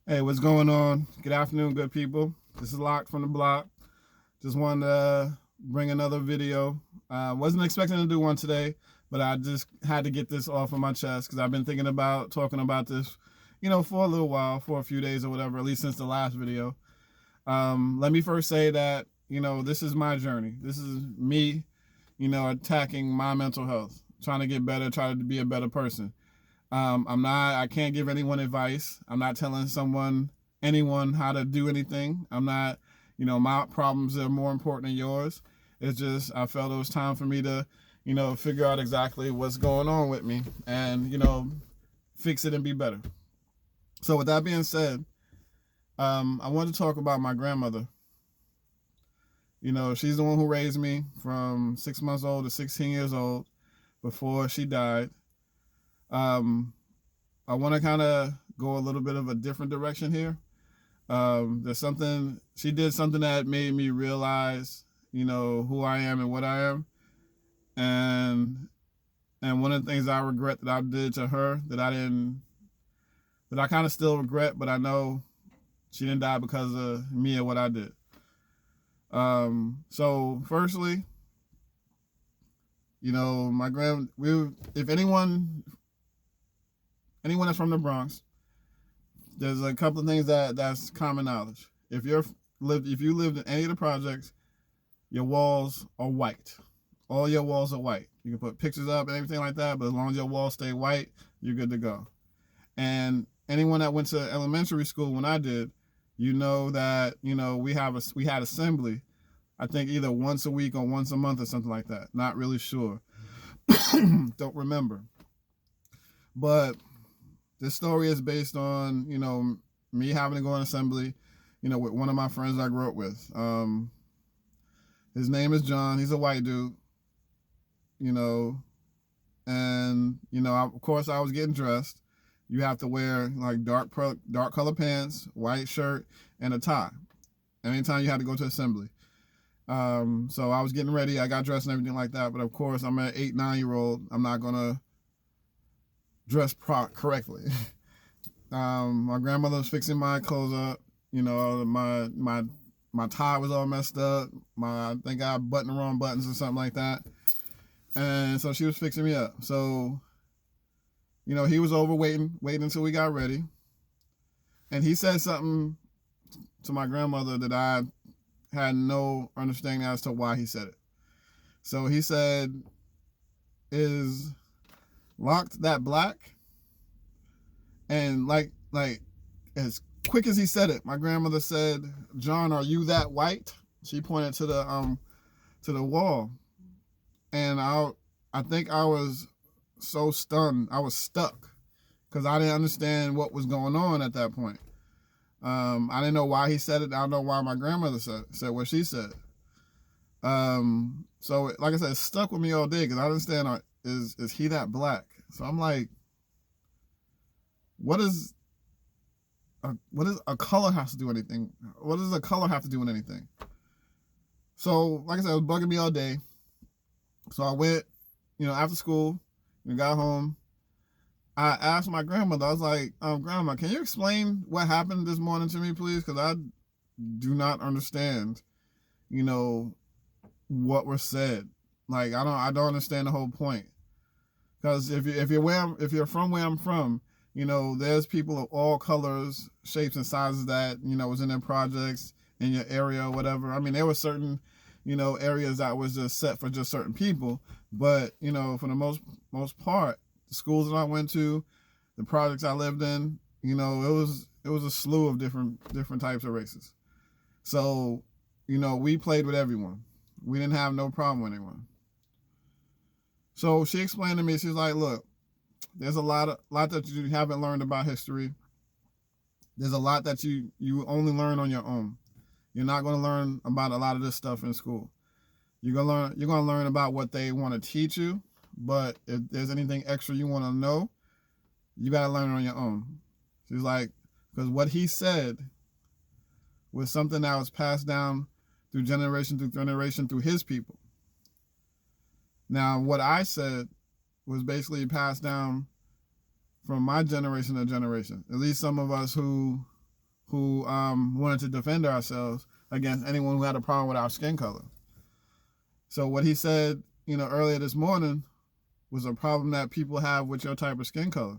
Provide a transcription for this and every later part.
Hey, what's going on? Good afternoon, good people. This is Locked from the Block. Just wanted to bring another video. Wasn't expecting to do one today, but I just had to get this off of my chest because I've been thinking about talking about this, for a little while, for a few days or whatever, at least since the last video. Let me first say that, this is my journey. This is me, attacking my mental health, trying to get better, trying to be a better person. I can't give anyone advice. I'm not telling anyone how to do anything. I'm not, my problems are more important than yours. It's just, I felt it was time for me to, figure out exactly what's going on with me and, fix it and be better. So with that being said, I want to talk about my grandmother. She's the one who raised me from 6 months old to 16 years old before she died. Um, I want to kind of go a little bit of a different direction here. She did something that made me realize, who I am and what I am. And one of the things I regret that I did to her that I kind of still regret, but I know she didn't die because of me and what I did. So firstly, if anyone that's from the Bronx, there's a couple of things that's common knowledge. If you lived in any of the projects, your walls are white. All your walls are white. You can put pictures up and everything like that, but as long as your walls stay white, you're good to go. And anyone that went to elementary school when I did, that we had assembly. I think either once a week or once a month or something like that. Not really sure. Don't remember. But this story is based on, me having to go in assembly, with one of my friends I grew up with. His name is John. He's a white dude, and, of course I was getting dressed. You have to wear like dark color pants, white shirt, and a tie. Anytime you had to go to assembly. So I was getting ready. I got dressed and everything like that. But of course, I'm an 8, 9-year-old. I'm not going to dress correctly. My grandmother was fixing my clothes up. My tie was all messed up. I think I buttoned the wrong buttons or something like that. And so she was fixing me up. So, he was over waiting until we got ready. And he said something to my grandmother that I had no understanding as to why he said it. So he said, "Is Locked that black?" And like as quick as he said it, my grandmother said, "John, are you that white?" She pointed to the wall. And I think I was so stunned. I was stuck because I didn't understand what was going on at that point. I didn't know why he said it. I don't know why my grandmother said what she said. So like I said, it stuck with me all day because I understand, is he that black? So I'm like, what does a color have to do anything? What does a color have to do with anything? So like I said, it was bugging me all day. So I went, after school, and got home. I asked my grandmother, I was like, Grandma, can you explain what happened this morning to me, please? Because I do not understand, what was said. Like, I don't understand the whole point. Because if you're from where I'm from, there's people of all colors, shapes, and sizes that, was in their projects in your area or whatever. I mean, there were certain, areas that was just set for just certain people. But, for the most part, the schools that I went to, the projects I lived in, it was a slew of different types of races. So, we played with everyone. We didn't have no problem with anyone. So she explained to me, she's like, look, there's a lot that you haven't learned about history. There's a lot that you only learn on your own. You're not going to learn about a lot of this stuff in school. You're going to learn about what they want to teach you, but if there's anything extra you want to know, you got to learn it on your own. She's like, because what he said was something that was passed down through generation through his people. Now, what I said was basically passed down from my generation to generation. At least some of us who who wanted to defend ourselves against anyone who had a problem with our skin color. So what he said, earlier this morning was a problem that people have with your type of skin color.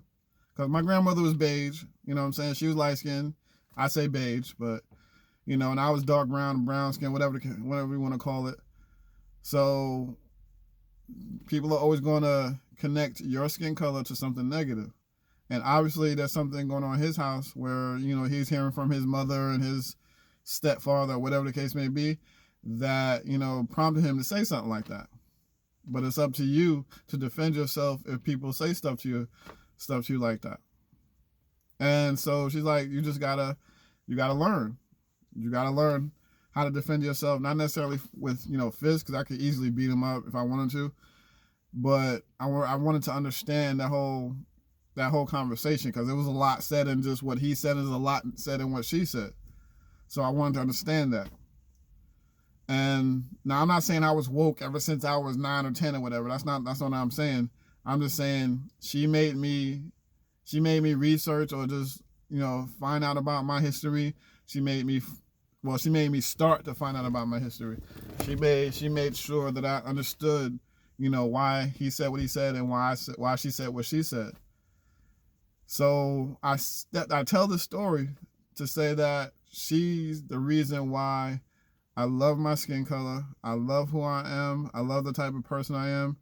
Because my grandmother was beige, you know what I'm saying? She was light skinned. I say beige, but, and I was dark brown skin, whatever you want to call it. So people are always going to connect your skin color to something negative. And obviously there's something going on in his house where, he's hearing from his mother and his stepfather, whatever the case may be, that, prompted him to say something like that. But it's up to you to defend yourself if people say stuff to you like that. And so she's like, you gotta learn. You gotta learn how to defend yourself, not necessarily with, fists, because I could easily beat him up if I wanted to. But I wanted to understand that whole conversation, because it was a lot said in just what he said, is a lot said in what she said. So I wanted to understand that. And now I'm not saying I was woke ever since I was 9 or 10 or whatever. That's not what I'm saying. I'm just saying she made me research or just, find out about my history. She made me start to find out about my history. She made sure that I understood, why he said what he said and why she said what she said. So I tell this story to say that she's the reason why I love my skin color. I love who I am. I love the type of person I am.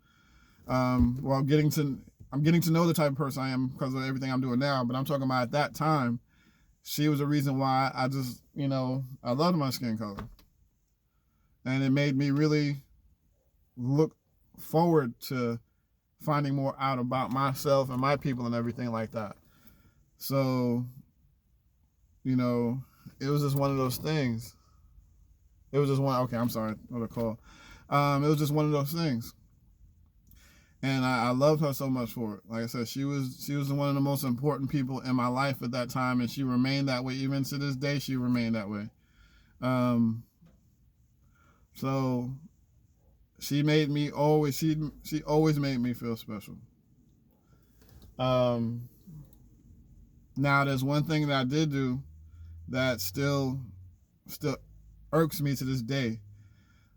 I'm getting to know the type of person I am because of everything I'm doing now. But I'm talking about at that time, she was the reason why I just, I loved my skin color. And it made me really look forward to finding more out about myself and my people and everything like that. So, it was just one of those things. It was just one. Okay, I'm sorry. What a call. It was just one of those things, and I loved her so much for it. Like I said, she was one of the most important people in my life at that time, and she remained that way even to this day. She remained that way. So she made me always. She always made me feel special. Now there's one thing that I did do that still irks me to this day.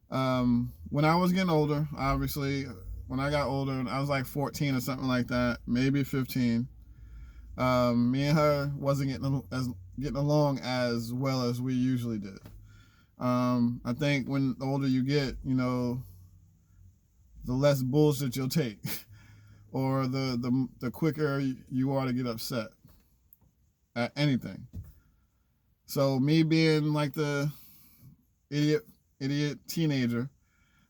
When I was getting older, obviously, when I got older, I was like 14 or something like that, maybe 15. Me and her wasn't getting along as well as we usually did. I think when the older you get, the less bullshit you'll take, or the quicker you are to get upset at anything. So me being like the idiot teenager,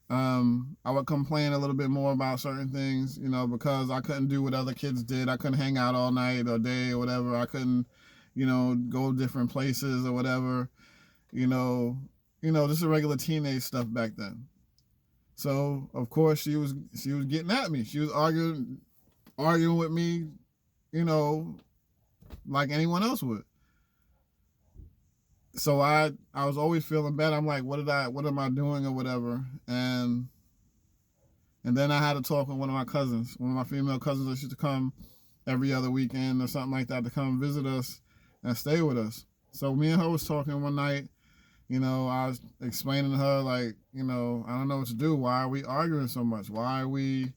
I would complain a little bit more about certain things, because I couldn't do what other kids did. I couldn't hang out all night or day or whatever. I couldn't, go different places or whatever, just a regular teenage stuff back then. So of course she was getting at me. She was arguing with me, like anyone else would. So I was always feeling bad. I'm like, what am I doing or whatever? And then I had to talk with one of my cousins, one of my female cousins that used to come every other weekend or something like that to come visit us and stay with us. So me and her was talking one night, I was explaining to her, like, I don't know what to do. Why are we arguing so much? Why are we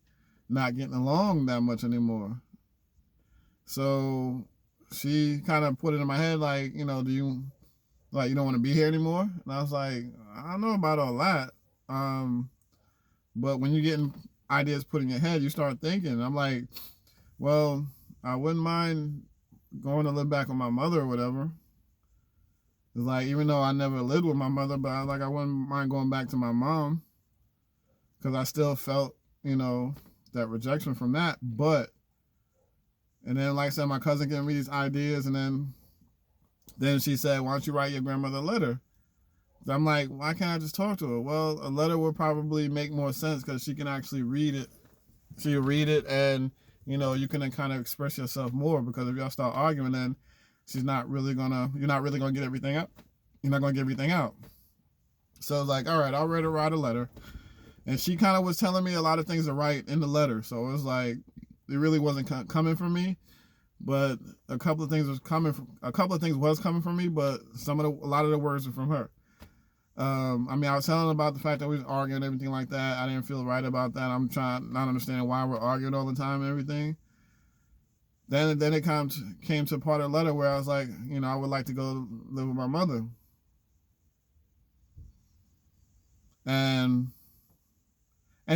not getting along that much anymore? So she kind of put it in my head, like, do you don't want to be here anymore? And I was like, I don't know about all that. But when you're getting ideas put in your head, you start thinking. And I'm like, well, I wouldn't mind going to live back with my mother or whatever. It's like, even though I never lived with my mother, but I wouldn't mind going back to my mom, because I still felt, that rejection from that. And then, like I said, my cousin gave me these ideas, and then she said, why don't you write your grandmother a letter? I'm like, why can't I just talk to her? Well, a letter would probably make more sense because she can actually read it. She'll read it, and, you can kind of express yourself more, because if y'all start arguing, then you're not really going to get everything up. You're not going to get everything out. So I was like, all right, I'll write a letter. And she kind of was telling me a lot of things to write in the letter. So it was like, it really wasn't coming from me. but a couple of things was coming from me, but a lot of the words were from her. I mean, I was telling her about the fact that we was arguing and everything like that. I didn't feel right about that. I'm trying not understanding why we're arguing all the time and everything. Then it came to part of the letter where I was like, I would like to go live with my mother. And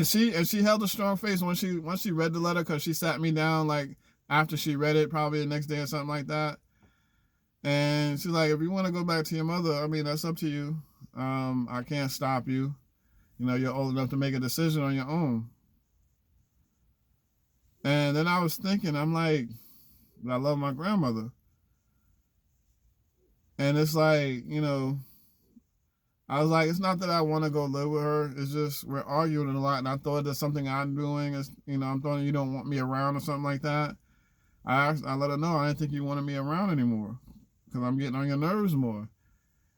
she held a strong face once she read the letter, because she sat me down like after she read it, probably the next day or something like that. And she's like, if you want to go back to your mother, I mean, that's up to you. I can't stop you. You're old enough to make a decision on your own. And then I was thinking, I'm like, I love my grandmother. And it's like, I was like, it's not that I want to go live with her. It's just we're arguing a lot. And I thought that's something I'm doing. Is, I'm thinking you don't want me around or something like that. I let her know I didn't think you wanted me around anymore because I'm getting on your nerves more.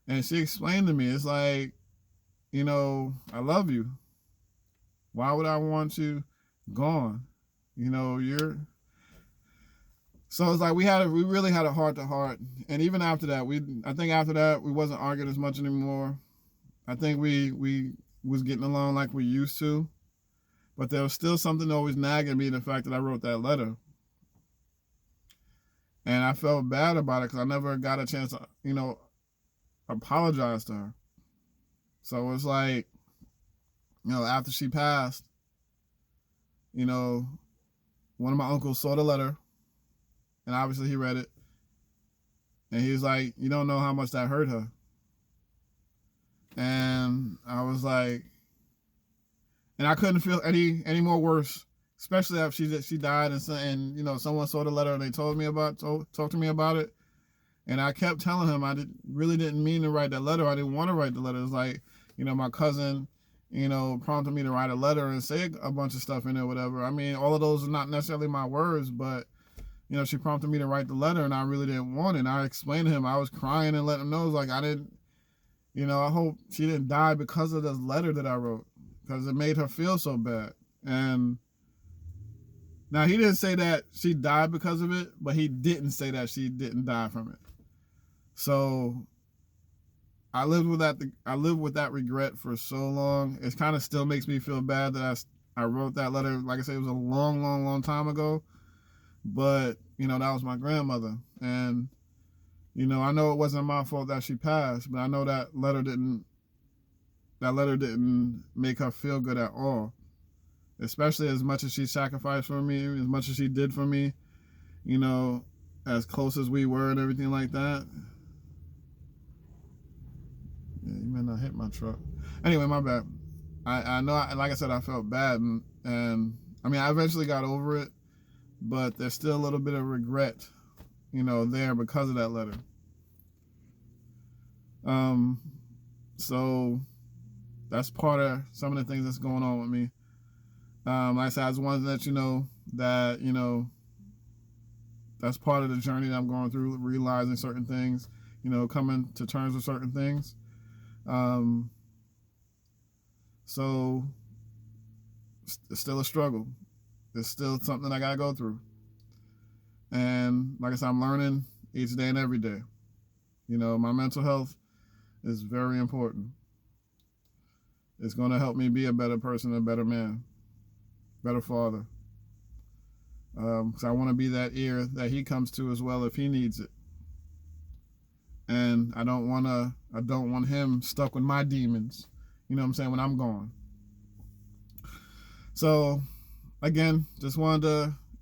And she explained to me, it's like, I love you. Why would I want you gone? So it's like we really had a heart to heart. And even after that, I think after that we wasn't arguing as much anymore. I think we was getting along like we used to. But there was still something always nagging me, the fact that I wrote that letter. And I felt bad about it because I never got a chance to, apologize to her. So it's like, after she passed, one of my uncles saw the letter, and obviously he read it, and he was like, you don't know how much that hurt her. And I was like, and I couldn't feel any more worse, especially after she died, and someone saw the letter and they talked to me about it. And I kept telling him really didn't mean to write that letter. I didn't want to write the letter. It's like, my cousin, prompted me to write a letter and say a bunch of stuff in it, whatever. I mean, all of those are not necessarily my words, but, she prompted me to write the letter, and I really didn't want it. And I explained to him, I was crying and letting him know, like, I didn't, I hope she didn't die because of this letter that I wrote, because it made her feel so bad. And now he didn't say that she died because of it, but he didn't say that she didn't die from it. So I lived with that regret for so long. It kind of still makes me feel bad that I wrote that letter. Like I said, it was a long, long, long time ago. But, that was my grandmother. And, I know it wasn't my fault that she passed, but I know that letter didn't make her feel good at all. Especially as much as she sacrificed for me, as much as she did for me, as close as we were and everything like that. Yeah, you may not hit my truck. Anyway, my bad. I know, like I said, I felt bad, and I mean, I eventually got over it, but there's still a little bit of regret, there because of that letter. So that's part of some of the things that's going on with me. Like I said, I just wanted to let you know that, that's part of the journey that I'm going through, realizing certain things, coming to terms with certain things. So it's still a struggle. It's still something I gotta go through. And like I said, I'm learning each day and every day. My mental health is very important. It's going to help me be a better person, a better man, better father. Because I want to be that ear that he comes to as well if he needs it. And I don't want him stuck with my demons, what I'm saying, when I'm gone. So again, just wanted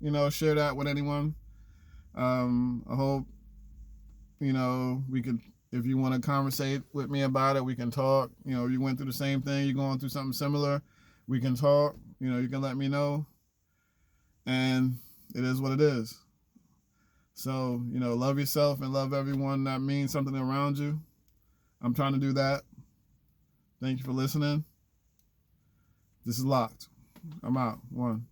to, share that with anyone. I hope, we could, if you want to conversate with me about it, we can talk. If you went through the same thing, you're going through something similar, we can talk. You can let me know. And it is what it is. So, love yourself and love everyone that means something around you. I'm trying to do that. Thank you for listening. This is Locked. I'm out. 1.